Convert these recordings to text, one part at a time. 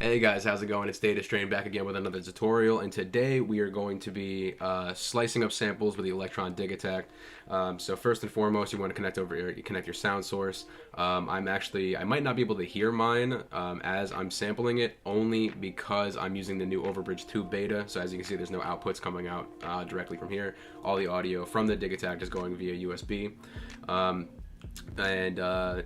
Hey guys, how's it going? It's Data Strain back again with another tutorial, and today we are going to be slicing up samples with the Elektron Digitakt. So first and foremost, you want to connect your sound source. I might not be able to hear mine as I'm sampling it, only because I'm using the new Overbridge 2 beta. So as you can see, there's no outputs coming out directly from here. All the audio from the Digitakt is going via USB.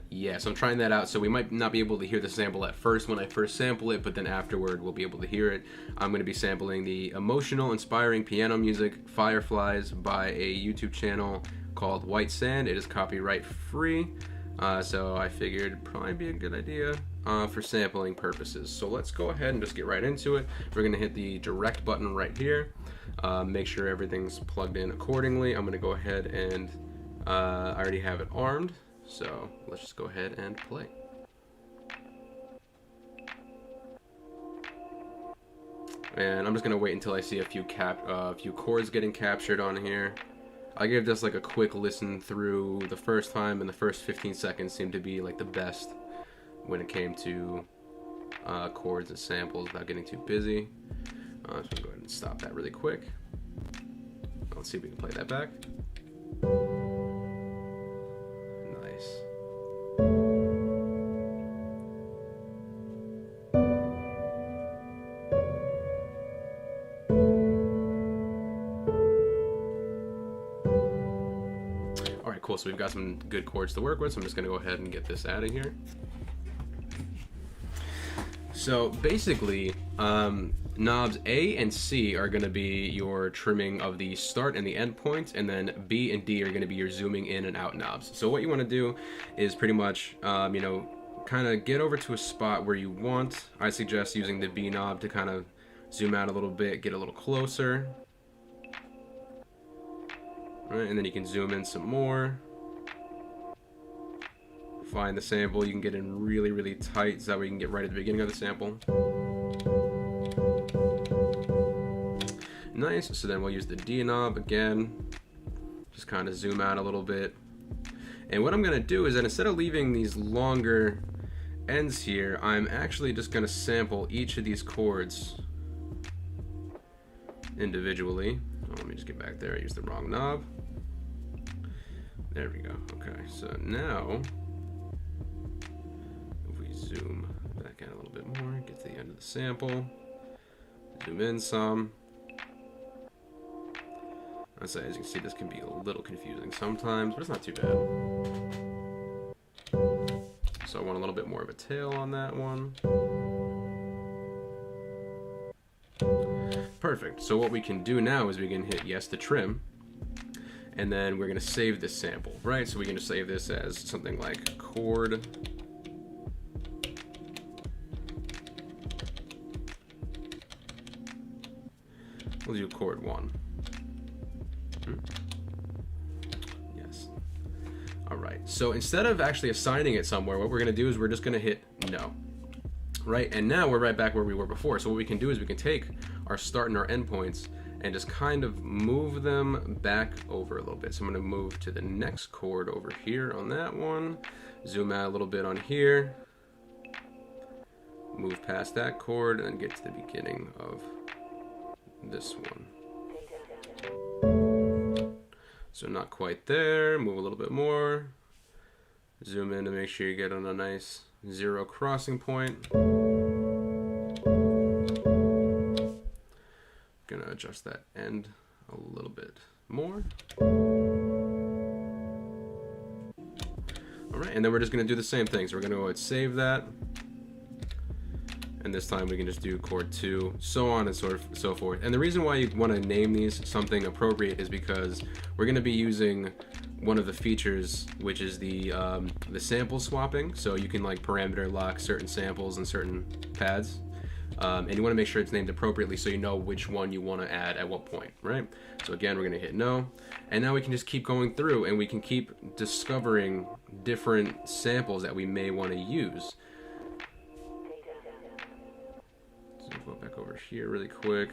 Yeah, so I'm trying that out. So we might not be able to hear the sample at first when I first sample it, but then afterward we'll be able to hear it. I'm going to be sampling the emotional, inspiring piano music Fireflies by a YouTube channel called Whitesand. It is copyright free, so I figured it'd probably be a good idea for sampling purposes. So let's go ahead and just get right into it. We're going to hit the direct button right here. Make sure everything's plugged in accordingly. I'm going to go ahead and I already have it armed, so let's just go ahead and play. And I'm just gonna wait until I see a few chords getting captured on here. I gave this like a quick listen through the first time, and the first 15 seconds seemed to be like the best when it came to chords and samples without getting too busy. So I'm gonna go ahead and stop that really quick. Let's see if we can play that back. Alright, cool. So we've got some good chords to work with, so I'm just going to go ahead and get this out of here. So basically, knobs A and C are going to be your trimming of the start and the end points, and then B and D are going to be your zooming in and out knobs. So what you want to do is pretty much, kind of get over to a spot where you want. I suggest using the B knob to kind of zoom out a little bit, get a little closer. All right, and then you can zoom in some more. Find the sample. You can get in really, really tight, so that way you can get right at the beginning of the sample. Nice. So then we'll use the D knob again. Just kind of zoom out a little bit. And what I'm going to do is that instead of leaving these longer ends here, I'm actually just going to sample each of these chords individually. Oh, let me just get back there. I used the wrong knob. There we go. Okay, so now if we zoom back in a little bit more, get to the end of the sample, zoom in some. As you can see, this can be a little confusing sometimes, but it's not too bad. So I want a little bit more of a tail on that one. Perfect. So what we can do now is we can hit yes to trim, and then we're going to save this sample, right? So we can just save this as something like chord. We'll do chord 1. Yes. All right. So instead of actually assigning it somewhere, what we're going to do is we're just going to hit no. Right? And now we're right back where we were before. So what we can do is we can take our start and our end points and just kind of move them back over a little bit. So I'm going to move to the next chord over here on that one. Zoom out a little bit on here. Move past that chord and then get to the beginning of this one. So not quite there. Move a little bit more. Zoom in to make sure you get on a nice 0 crossing point. Gonna adjust that end a little bit more. All right, and then we're just gonna do the same thing. So we're gonna go ahead and save that. And this time we can just do chord 2, so on and so forth. And the reason why you want to name these something appropriate is because we're going to be using one of the features, which is the sample swapping. So you can like parameter lock certain samples and certain pads, and you want to make sure it's named appropriately so you know which one you want to add at what point, right? So again, we're going to hit no, and now we can just keep going through and we can keep discovering different samples that we may want to use. Go back over here really quick.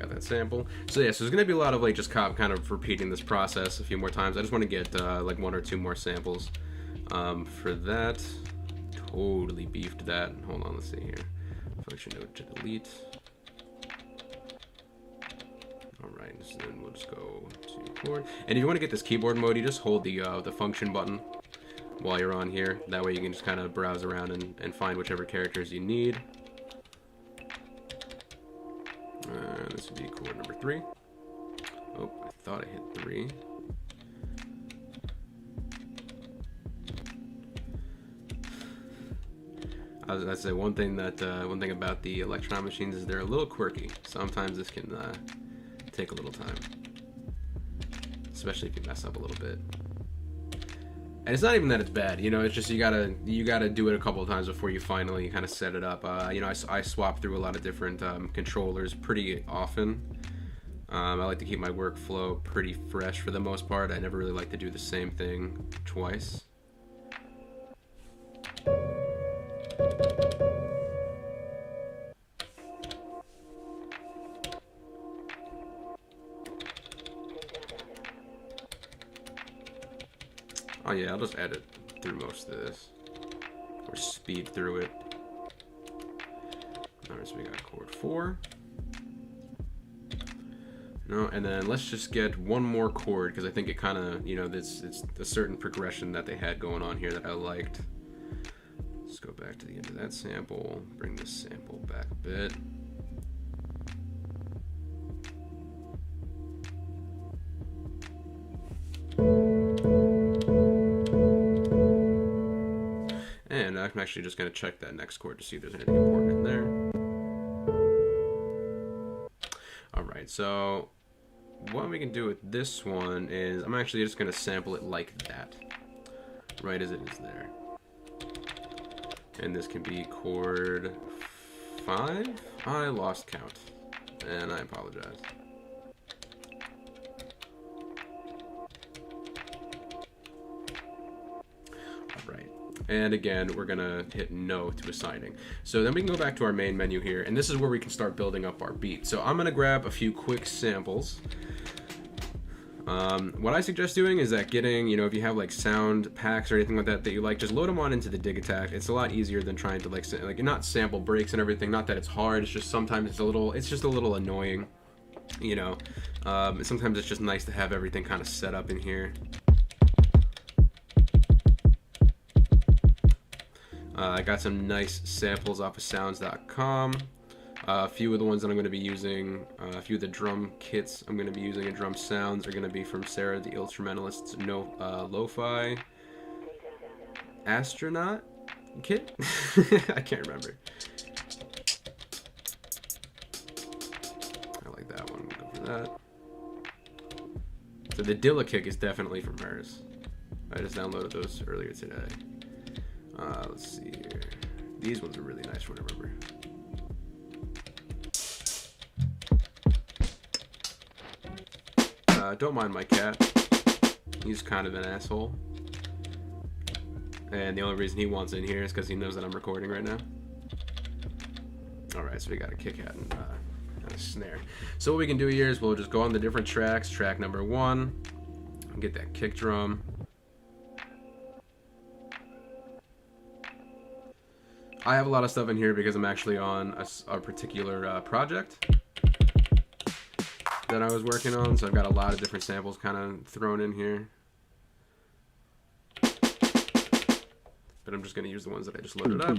got that sample. So yeah, so there's gonna be a lot of like just kind of repeating this process a few more times. I just want to get like 1 or 2 more samples. For that, totally beefed that. Hold on, let's see here. Function node to delete. Alright, so then we'll just go to chord. And if you want to get this keyboard mode, you just hold the function button while you're on here. That way you can just kind of browse around and find whichever characters you need. This would be chord number 3. Oh, I thought I hit 3. That's the one thing about the Elektron machines is they're a little quirky. Sometimes this can take a little time, especially if you mess up a little bit. And it's not even that it's bad, you know. It's just you gotta do it a couple of times before you finally kind of set it up. You know, I swap through a lot of different controllers pretty often. I like to keep my workflow pretty fresh for the most part. I never really like to do the same thing twice. Oh yeah, I'll just edit through most of this, or speed through it. Alright, so we got chord 4. No, and then let's just get 1 more chord, because I think it kind of, you know, it's a certain progression that they had going on here that I liked. Let's go back to the end of that sample, bring this sample back a bit. And I'm actually just going to check that next chord to see if there's anything important in there. Alright, so what we can do with this one is I'm actually just going to sample it like that, right as it is there. And this can be chord 5. I lost count, and I apologize. Alright, and again, we're gonna hit no to assigning. So then we can go back to our main menu here, and this is where we can start building up our beat. So I'm gonna grab a few quick samples. What I suggest doing is that getting, you know, if you have like sound packs or anything like that that you like, just load them on into the Digitakt. It's a lot easier than trying to like not sample breaks and everything. Not that it's hard, it's just sometimes it's just a little annoying, you know. Sometimes it's just nice to have everything kind of set up in here. I got some nice samples off of sounds.com. A few of the ones that I'm going to be using, a few of the drum kits I'm going to be using and drum sounds are going to be from Sarah the Instrumentalist's Lo-Fi Astronaut kit? I can't remember. I like that one. We'll go for that. So the Dilla kick is definitely from hers. I just downloaded those earlier today. Let's see here. These ones are really nice for what I remember. Don't mind my cat. He's kind of an asshole. And the only reason he wants in here is because he knows that I'm recording right now. Alright, so we got a kick-hat and a snare. So what we can do here is we'll just go on the different tracks. Track number 1. Get that kick drum. I have a lot of stuff in here because I'm actually on a particular project that I was working on, so I've got a lot of different samples kind of thrown in here. But I'm just going to use the ones that I just loaded up.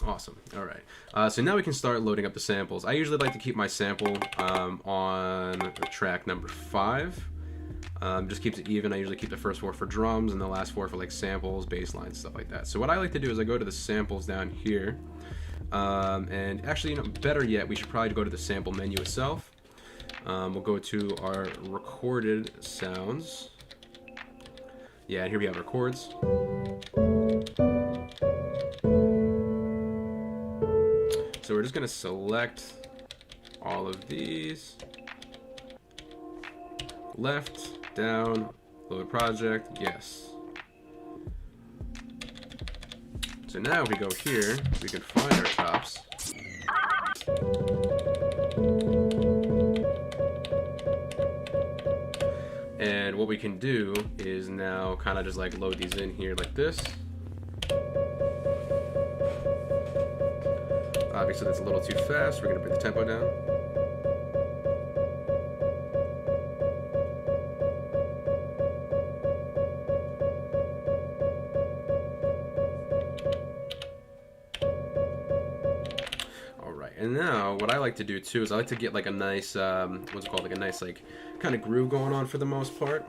Awesome. All right. So now we can start loading up the samples. I usually like to keep my sample on track number 5. Just keeps it even. I usually keep the first 4 for drums and the last 4 for like samples, bass lines, stuff like that. So what I like to do is I go to the samples down here. And actually, you know, better yet, we should probably go to the sample menu itself. We'll go to our recorded sounds. Yeah, and here we have our chords. So we're just going to select all of these. Left, down, load project, yes. So now if we go here, we can find our chops. And what we can do is now kind of just like load these in here like this. Obviously that's a little too fast, we're gonna bring the tempo down. And now, what I like to do too is I like to get like a nice, what's it called, like a nice like kind of groove going on for the most part.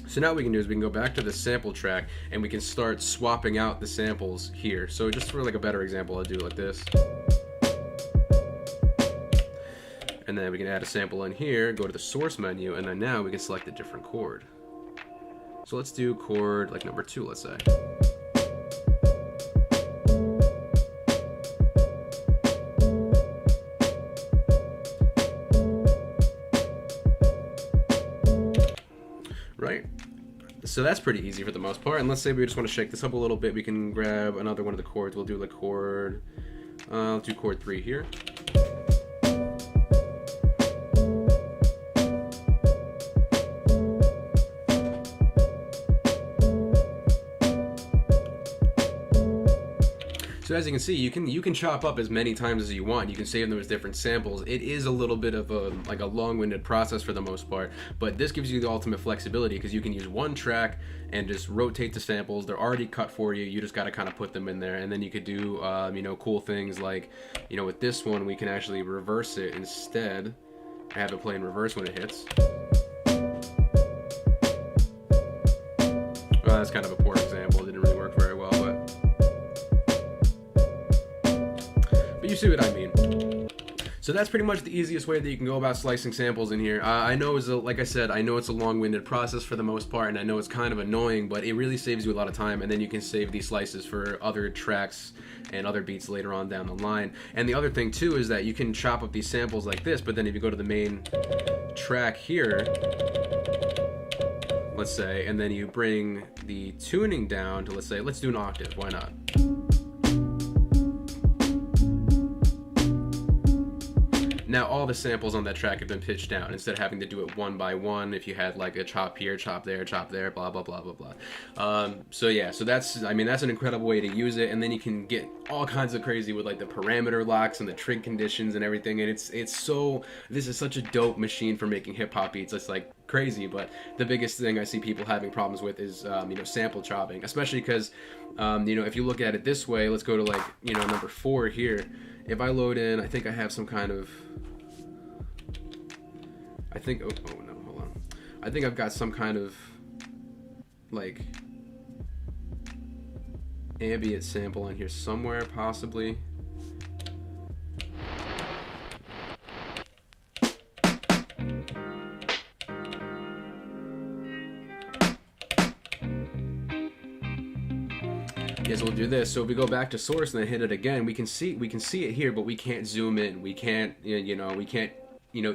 So now what we can do is we can go back to the sample track and we can start swapping out the samples here. So just for like a better example, I'll do it like this. And then we can add a sample in here, go to the source menu, and then now we can select a different chord. So let's do chord like number 2, let's say. Right? So that's pretty easy for the most part. And let's say we just want to shake this up a little bit. We can grab another one of the chords. We'll do like chord, let's do chord 3 here. So as you can see, you can chop up as many times as you want. You can save them as different samples. It is a little bit of a like a long-winded process for the most part, but this gives you the ultimate flexibility because you can use one track and just rotate the samples. They're already cut for you. You just got to kind of put them in there, and then you could do you know, cool things like, you know, with this one we can actually reverse it instead. I have it play in reverse when it hits. Well, that's kind of a poor example. It didn't really work very well, but you see what I mean. So that's pretty much the easiest way that you can go about slicing samples in here. I know like I said, I know it's a long-winded process for the most part, and I know it's kind of annoying, but it really saves you a lot of time, and then you can save these slices for other tracks and other beats later on down the line. And the other thing too is that you can chop up these samples like this, but then if you go to the main track here, let's say, and then you bring the tuning down to, let's say, let's do an octave, why not? Now all the samples on that track have been pitched down instead of having to do it one by one if you had like a chop here, chop there, blah, blah, blah, blah, blah. So yeah, so that's an incredible way to use it, and then you can get all kinds of crazy with like the parameter locks and the trig conditions and everything, and this is such a dope machine for making hip-hop beats. It's like crazy, but the biggest thing I see people having problems with is you know, sample chopping, especially because you know, if you look at it this way, let's go to like, you know, number 4 here. If I load in, I think I have some kind of, I think, oh no, hold on. I think I've got some kind of like ambient sample in here somewhere, possibly. Yeah, so we'll do this. So if we go back to source and then hit it again, we can see it here, but we can't zoom in. We can't, you know,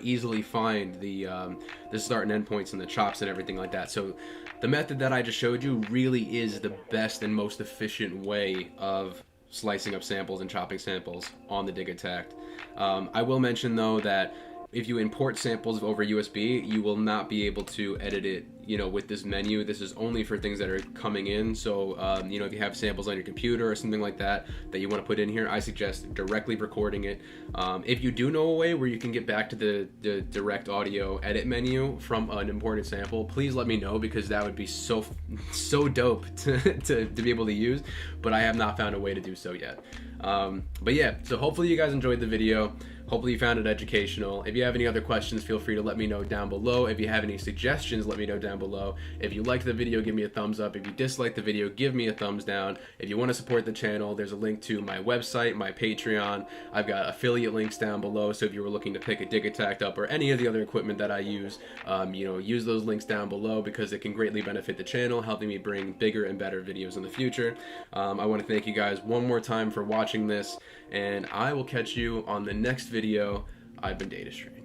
easily find the start and end points and the chops and everything like that. So the method that I just showed you really is the best and most efficient way of slicing up samples and chopping samples on the Digitakt. I will mention though that If you import samples over USB, you will not be able to edit it, with this menu. This is only for things that are coming in. So, if you have samples on your computer or something like that you want to put in here, I suggest directly recording it. If you do know a way where you can get back to the direct audio edit menu from an imported sample, please let me know, because that would be so dope to be able to use, but I have not found a way to do so yet. But yeah, so hopefully you guys enjoyed the video. Hopefully you found it educational. If you have any other questions, feel free to let me know down below. If you have any suggestions, let me know down below. If you liked the video, give me a thumbs up. If you disliked the video, give me a thumbs down. If you want to support the channel, there's a link to my website, my Patreon. I've got affiliate links down below, so if you were looking to pick a Digitakt up or any of the other equipment that I use, use those links down below, because it can greatly benefit the channel, helping me bring bigger and better videos in the future. I want to thank you guys one more time for watching this, and I will catch you on the next video. I've been Datastream.